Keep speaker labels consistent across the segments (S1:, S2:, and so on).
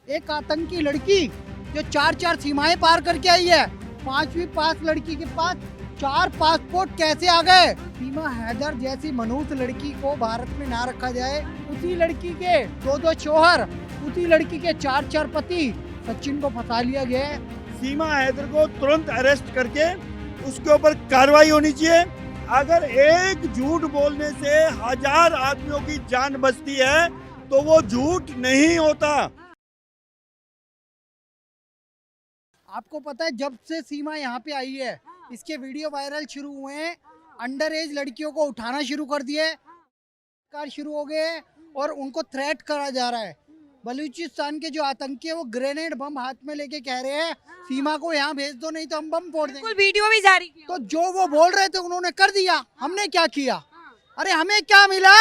S1: एक आतंकी लड़की जो चार चार सीमाएं पार करके आई है, 5वीं पास लड़की के पास 4 पासपोर्ट कैसे आ गए? सीमा हैदर जैसी मनुष्य लड़की को भारत में ना रखा जाए। उसी लड़की के 2 शौहर, उसी लड़की के 4 पति, सचिन को फंसा लिया गया है।
S2: सीमा हैदर को तुरंत अरेस्ट करके उसके ऊपर कार्रवाई होनी चाहिए। अगर एक झूठ बोलने से 1000 आदमियों की जान बचती है तो वो झूठ नहीं होता।
S1: आपको पता है जब से सीमा यहाँ पे आई है, इसके वीडियो वायरल शुरू हुए हैं, अंडर एज लड़कियों को उठाना शुरू कर दिए, कार शुरू हो गए हैं और उनको थ्रेट करा जा रहा है। बलूचिस्तान के जो आतंकी है वो ग्रेनेड बम हाथ में लेके कह रहे हैं सीमा को यहाँ भेज दो नहीं तो हम बम फोड़ देंगे।
S3: वीडियो भी जारी किया।
S1: तो जो वो बोल रहे थे उन्होंने कर दिया, हमने क्या किया? अरे हमें क्या मिला?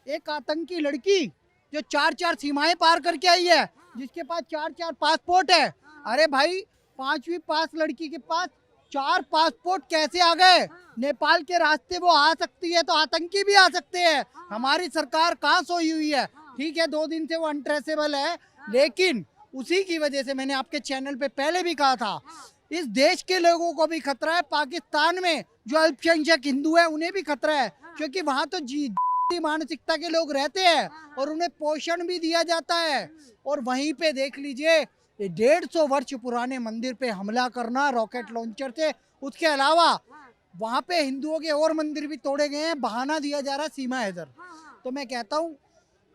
S1: एक आतंकी लड़की जो 4 सीमाएं पार करके आई है, जिसके पास 4 पासपोर्ट है। अरे भाई 5वीं पास लड़की के पास 4 पासपोर्ट कैसे आ गए? नेपाल के रास्ते वो आ सकती है तो आतंकी भी आ सकते हैं। हमारी सरकार कहाँ सोई हुई है? ठीक है 2 दिन से वो अनट्रेसेबल है, लेकिन उसी की वजह से मैंने आपके चैनल पे पहले भी कहा था, इस देश के लोगों को भी खतरा है। पाकिस्तान में जो अल्पसंख्यक हिंदू है उन्हें भी खतरा है, क्योंकि वहाँ तो मानसिकता के लोग रहते हैं और उन्हें पोषण भी दिया जाता है। और वहीं पे देख लीजिए 150 वर्ष पुराने मंदिर पे हमला करना रॉकेट लॉन्चर से। उसके अलावा वहाँ पे हिंदुओं के और मंदिर भी तोड़े गए हैं, बहाना दिया जा रहा है सीमा हैदर। तो मैं कहता हूँ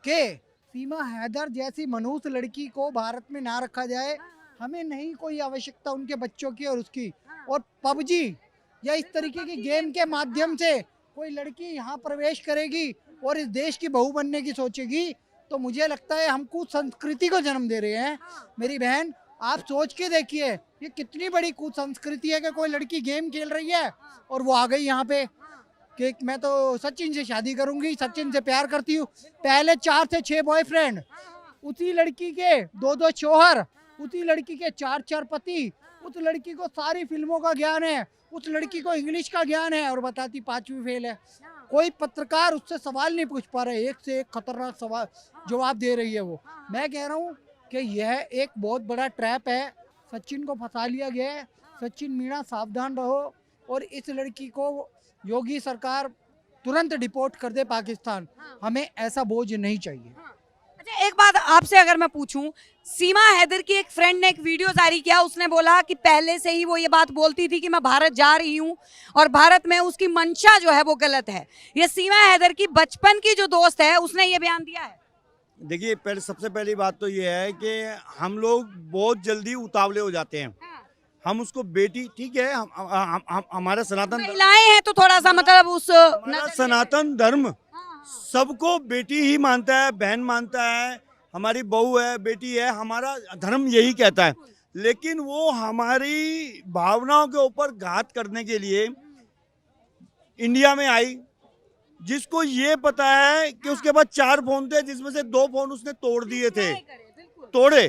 S1: कि सीमा हैदर जैसी मनुष्य लड़की को भारत में ना रखा जाए। हमें नहीं कोई आवश्यकता उनके बच्चों की और उसकी। और पबजी या इस तरीके की गेम के माध्यम से कोई लड़की यहाँ प्रवेश करेगी और इस देश की बहू बनने की सोचेगी तो मुझे लगता है हम कुसंस्कृति को जन्म दे रहे हैं। मेरी बहन आप सोच के देखिए ये कितनी बड़ी कुसंस्कृति है कि कोई लड़की गेम खेल रही है और वो आ गई यहाँ पे कि मैं तो सचिन से शादी करूंगी, सचिन से प्यार करती हूँ। पहले 4 से 6 बॉयफ्रेंड, उसी लड़की के 2 शौहर, उसी लड़की के 4 पति। उस लड़की को सारी फिल्मों का ज्ञान है, उस लड़की को इंग्लिश का ज्ञान है और बताती 5वीं फेल है। कोई पत्रकार उससे सवाल नहीं पूछ पा रहे, एक से एक खतरनाक सवाल जवाब दे रही है वो। मैं कह रहा हूँ कि यह एक बहुत बड़ा ट्रैप है, सचिन को फंसा लिया गया है। सचिन मीणा सावधान रहो और इस लड़की को योगी सरकार तुरंत डिपोर्ट कर दे पाकिस्तान। हमें ऐसा बोझ नहीं चाहिए।
S3: अच्छा एक बात आपसे अगर मैं पूछूं, सीमा हैदर की एक फ्रेंड ने एक वीडियो जारी किया, उसने बोला कि पहले से ही वो ये बात बोलती थी कि मैं भारत जा रही हूं और भारत में उसकी मंशा जो है वो गलत है। ये सीमा हैदर की बचपन की जो दोस्त है उसने ये बयान दिया है।
S2: देखिए सबसे पहली बात तो ये है कि हम लोग बहुत जल्दी उतावले हो जाते हैं। हम उसको बेटी, ठीक है, हमारा सनातन
S3: महिलाएं हैं तो थोड़ा सा मतलब उस
S2: हमारा सनातन धर्म सबको बेटी ही मानता है, बहन मानता है, हमारी बहू है, बेटी है, हमारा धर्म यही कहता है। लेकिन वो हमारी भावनाओं के ऊपर घात करने के लिए इंडिया में आई, जिसको ये पता है कि उसके पास 4 फोन थे जिसमें से 2 फोन उसने तोड़ दिए थे, तोड़े।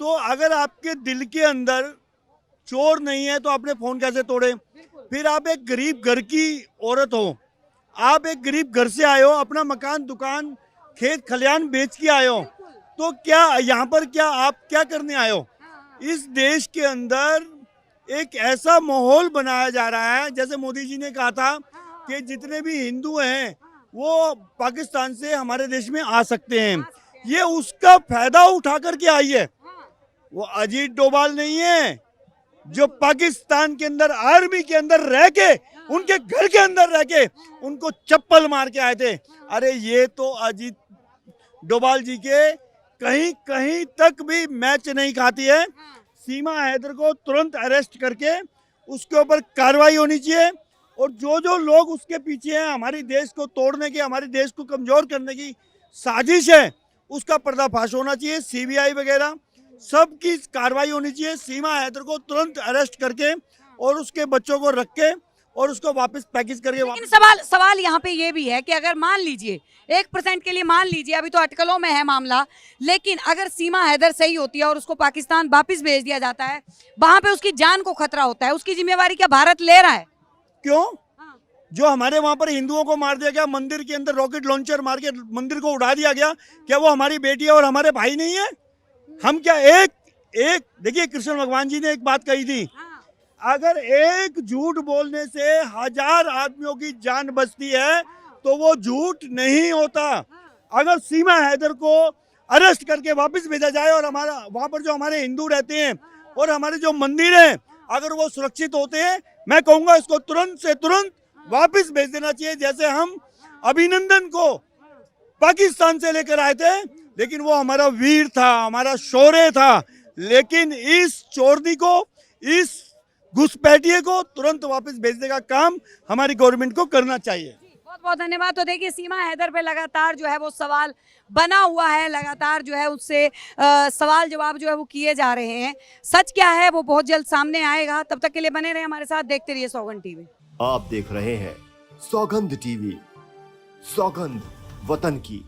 S2: तो अगर आपके दिल के अंदर चोर नहीं है तो आपने फोन कैसे तोड़े? फिर आप एक गरीब घर की औरत हो, आप एक गरीब घर से आए हो, अपना मकान, दुकान, खेत खलियान बेच के आए हो, तो क्या यहाँ पर क्या आप क्या करने आए हो? इस देश के अंदर एक ऐसा माहौल बनाया जा रहा है, जैसे मोदी जी ने कहा था कि जितने भी हिंदू हैं वो पाकिस्तान से हमारे देश में आ सकते हैं। ये उसका फायदा उठा करके आई है। वो अजीत डोभाल नहीं है जो पाकिस्तान के अंदर आर्मी के अंदर रह के, उनके घर के अंदर रह के उनको चप्पल मार के आए थे। अरे ये तो अजीत डोभाल जी के कहीं कहीं तक भी मैच नहीं खाती है। सीमा हैदर को तुरंत अरेस्ट करके उसके ऊपर कार्रवाई होनी चाहिए और जो लोग उसके पीछे हैं, हमारे देश को तोड़ने की, हमारे देश को कमजोर करने की साजिश है, उसका पर्दाफाश होना चाहिए। सीबीआई वगैरह सबकी कार्रवाई होनी चाहिए। सीमा हैदर को तुरंत अरेस्ट करके और उसके बच्चों को रख के और उसको वापस पैकेज करके
S3: लेकिन सवाल यहाँ पे ये भी है कि अगर मान लीजिए 1% के लिए मान लीजिए, अभी तो अटकलों में है मामला, लेकिन अगर सीमा हैदर सही होती है और उसको पाकिस्तान वापस भेज दिया जाता है, वहां पे उसकी जान को खतरा होता है, उसकी जिम्मेवारी क्या भारत ले रहा है?
S2: क्यों? जो हमारे वहां पर हिंदुओं को मार दिया गया, मंदिर के अंदर रॉकेट लॉन्चर मार के मंदिर को उड़ा दिया गया, क्या वो हमारी बेटी है और हमारे भाई नहीं है? हम क्या एक एक देखिए, कृष्ण भगवान जी ने एक बात कही थी, अगर एक झूठ बोलने से 1000 आदमियों की जान बचती है तो वो झूठ नहीं होता। अगर सीमा हैदर को अरेस्ट करके वापस भेजा जाए और हमारा वहां पर जो हमारे हिंदू रहते हैं और हमारे जो मंदिर हैं अगर वो सुरक्षित होते हैं, मैं कहूंगा इसको तुरंत से तुरंत वापस भेज देना चाहिए। जैसे हम अभिनंदन को पाकिस्तान से लेकर आए थे, लेकिन वो हमारा वीर था, हमारा शौर्य था, लेकिन इस चोरनी को, इस घुसपैठिए को तुरंत वापस भेजने का काम हमारी गवर्नमेंट को करना चाहिए।
S3: बहुत बहुत धन्यवाद। तो देखिए, सीमा हैदर पे लगातार जो है वो सवाल बना हुआ है, लगातार जो है उससे सवाल जवाब जो है वो किए जा रहे हैं। सच क्या है वो बहुत जल्द सामने आएगा। तब तक के लिए बने रहे हमारे साथ, देखते रहिए सौगंध टीवी।
S4: आप देख रहे हैं सौगंध टीवी, सौगंध वतन की।